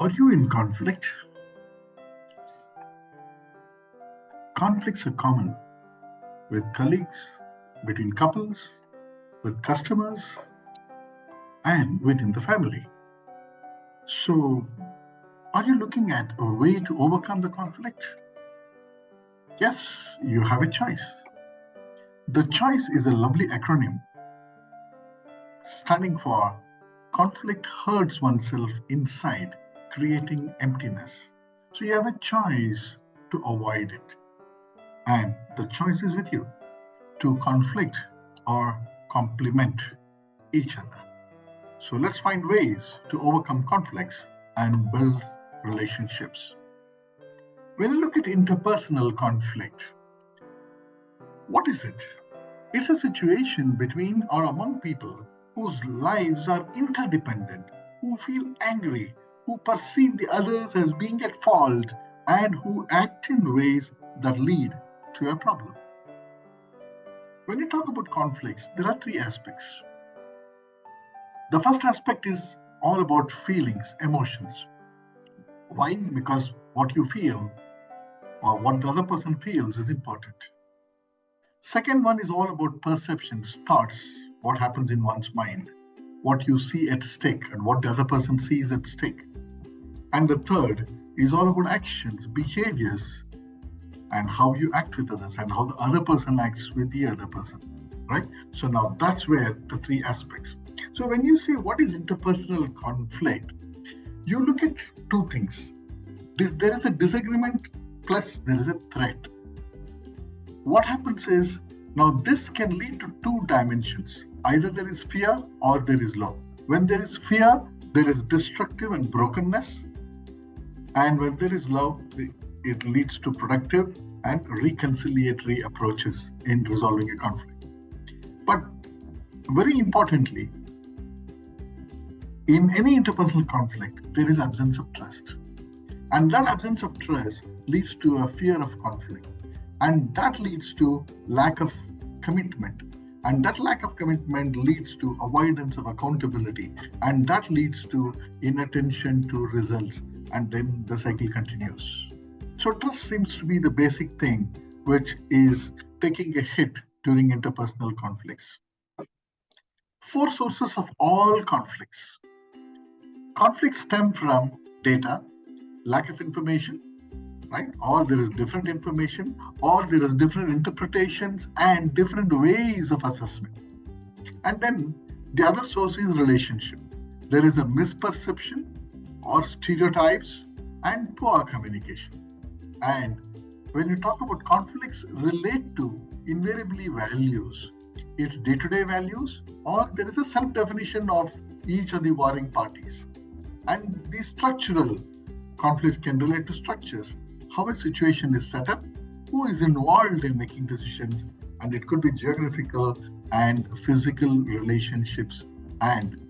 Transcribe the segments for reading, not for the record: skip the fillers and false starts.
Are you in conflict? Conflicts are common with colleagues, between couples, with customers, and within the family. So, are you looking at a way to overcome the conflict? Yes, you have a choice. The choice is a lovely acronym standing for conflict hurts oneself inside, creating emptiness. So you have a choice to avoid it. And the choice is with you to conflict or complement each other. So let's find ways to overcome conflicts and build relationships. When you look at interpersonal conflict, what is it? It's a situation between or among people whose lives are interdependent, who feel angry, who perceive the others as being at fault, and who act in ways that lead to a problem. When you talk about conflicts, there are three aspects. The first aspect is all about feelings, emotions. Why? Because what you feel or what the other person feels is important. Second one is all about perceptions, thoughts, what happens in one's mind, what you see at stake and what the other person sees at stake. And the third is all about actions, behaviors, and how you act with others and how the other person acts with the other person, right? So now that's where the three aspects. So when you say what is interpersonal conflict, you look at two things. There is a disagreement plus there is a threat. What happens is, now this can lead to two dimensions. Either there is fear or there is love. When there is fear, there is destructive and brokenness. And when there is love, it leads to productive and reconciliatory approaches in resolving a conflict. But very importantly, in any interpersonal conflict, there is absence of trust. And that absence of trust leads to a fear of conflict. And that leads to lack of commitment. And that lack of commitment leads to avoidance of accountability. And that leads to inattention to results. And then the cycle continues. So trust seems to be the basic thing which is taking a hit during interpersonal conflicts. Four sources of all conflicts. Conflicts stem from data, lack of information, right? Or there is different information, or there is different interpretations and different ways of assessment. And then the other source is relationship. There is a misperception or stereotypes and poor communication. And when you talk about conflicts relate to invariably values, it's day-to-day values or there is a self-definition of each of the warring parties. And these structural conflicts can relate to structures, how a situation is set up, who is involved in making decisions, and it could be geographical and physical relationships and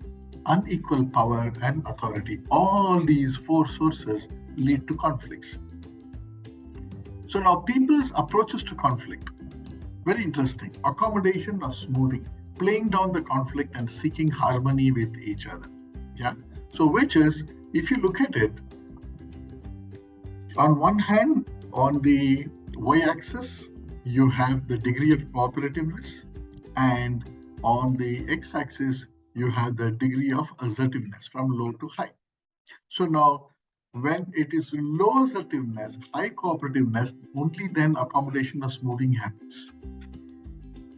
unequal power and authority. All these four sources lead to conflicts. So now people's approaches to conflict, very interesting. Accommodation or smoothing, playing down the conflict and seeking harmony with each other. Yeah. So which is, if you look at it, on one hand, on the y-axis, you have the degree of cooperativeness, and on the x-axis, you have the degree of assertiveness from low to high. So now, when it is low assertiveness, high cooperativeness, only then accommodation or smoothing happens.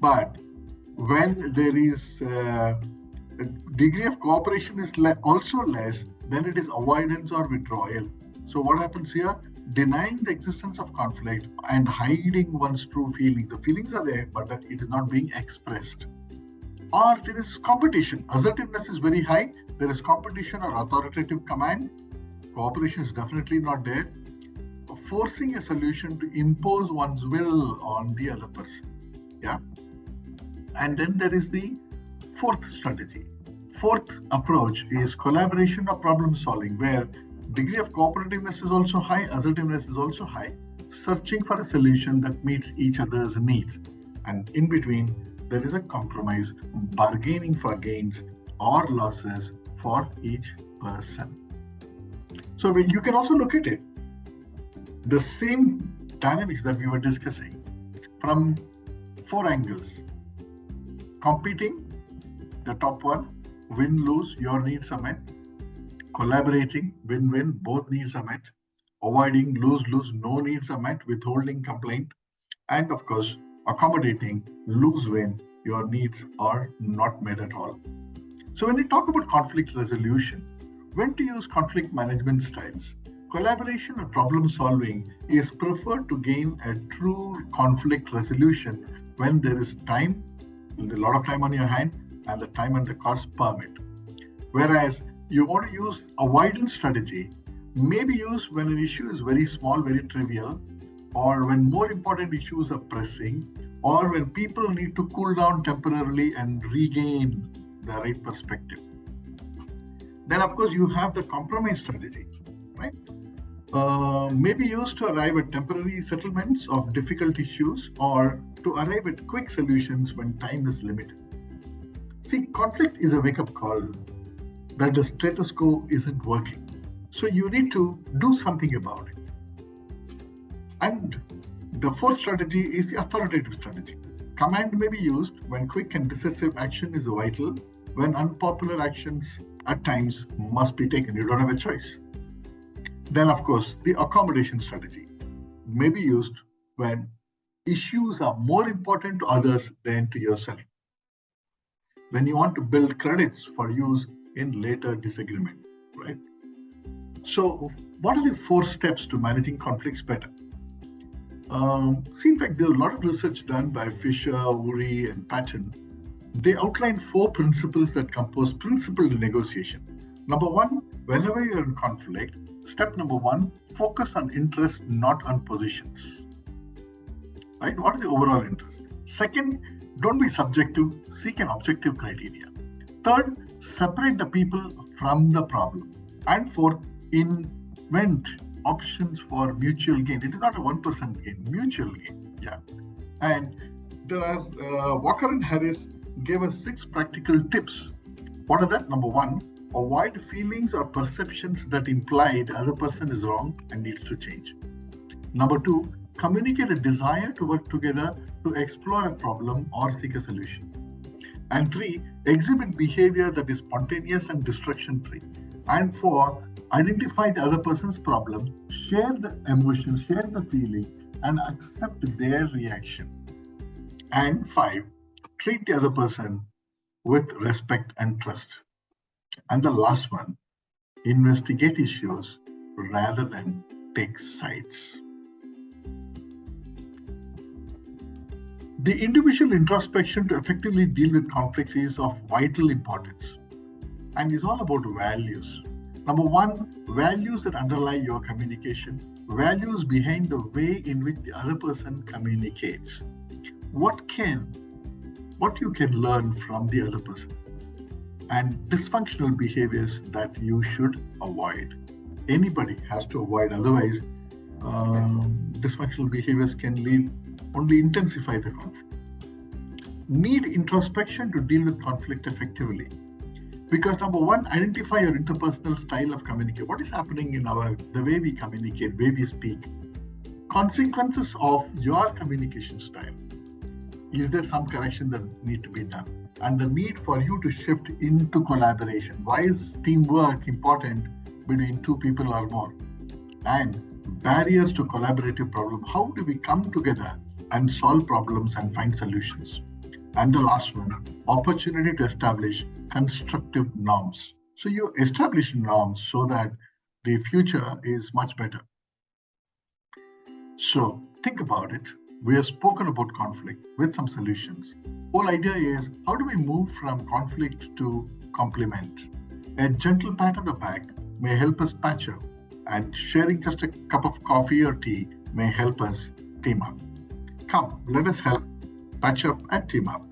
But when there is a degree of cooperation is also less, then it is avoidance or withdrawal. So what happens here? Denying the existence of conflict and hiding one's true feelings. The feelings are there, but it is not being expressed. Or there is competition. Assertiveness is very high. There is competition or authoritative command. Cooperation is definitely not there. Forcing a solution to impose one's will on the other person. Yeah. And then there is the fourth strategy. Fourth approach is collaboration or problem solving, where degree of cooperativeness is also high, assertiveness is also high, searching for a solution that meets each other's needs. And in between, there is a compromise, bargaining for gains or losses for each person. So you can also look at it, the same dynamics that we were discussing from 4 angles. Competing, the top one, win-lose, your needs are met. Collaborating, win-win, both needs are met. Avoiding, lose-lose, no needs are met, withholding, complaint. And of course, accommodating, lose-win, your needs are not met at all. So when we talk about conflict resolution, when to use conflict management styles, collaboration or problem solving is preferred to gain a true conflict resolution when there is time, a lot of time on your hand, and the time and the cost permit. Whereas you want to use avoidance strategy, may be used when an issue is very small, very trivial, or when more important issues are pressing, or when people need to cool down temporarily and regain the right perspective. Then, of course, you have the compromise strategy, right? May be used to arrive at temporary settlements of difficult issues or to arrive at quick solutions when time is limited. See, conflict is a wake-up call that the status quo isn't working. So you need to do something about it. And the fourth strategy is the authoritative strategy. Command may be used when quick and decisive action is vital, when unpopular actions at times must be taken. You don't have a choice. Then, of course, the accommodation strategy may be used when issues are more important to others than to yourself. When you want to build credits for use in later disagreement, right? So what are the 4 steps to managing conflicts better? In fact, there's a lot of research done by Fisher, Uri, and Patton. They outline 4 principles that compose principled negotiation. Number 1, whenever you're in conflict, step number 1, focus on interest, not on positions. Right? What is the overall interest? Second, don't be subjective, seek an objective criteria. Third, separate the people from the problem. And fourth, invent options for mutual gain. It is not a 1% gain, mutual gain. Yeah. And there are Walker and Harris gave us 6 practical tips. What are that? Number 1, avoid feelings or perceptions that imply the other person is wrong and needs to change. Number 2, communicate a desire to work together to explore a problem or seek a solution. And 3, exhibit behavior that is spontaneous and distraction-free. And 4, identify the other person's problem, share the emotions, share the feeling, and accept their reaction. And 5, treat the other person with respect and trust. And the last one, investigate issues rather than take sides. The individual introspection to effectively deal with conflicts is of vital importance, and is all about values. Number 1, values that underlie your communication, values behind the way in which the other person communicates. What you can learn from the other person, and dysfunctional behaviors that you should avoid. Anybody has to avoid, otherwise dysfunctional behaviors can only intensify the conflict. Need introspection to deal with conflict effectively. Because number 1, identify your interpersonal style of communication. What is happening in the way we communicate, way we speak? Consequences of your communication style. Is there some correction that need to be done? And the need for you to shift into collaboration. Why is teamwork important between 2 people or more? And barriers to collaborative problem. How do we come together and solve problems and find solutions? And the last one, opportunity to establish constructive norms. So you establish norms so that the future is much better. So think about it. We have spoken about conflict with some solutions. Whole idea is, how do we move from conflict to complement? A gentle pat on the back may help us patch up, and sharing just a cup of coffee or tea may help us team up. Come, let us help patch up and team up.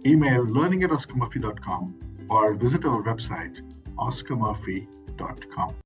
Email learning@oscarmurphy.com or visit our website oscarmurphy.com.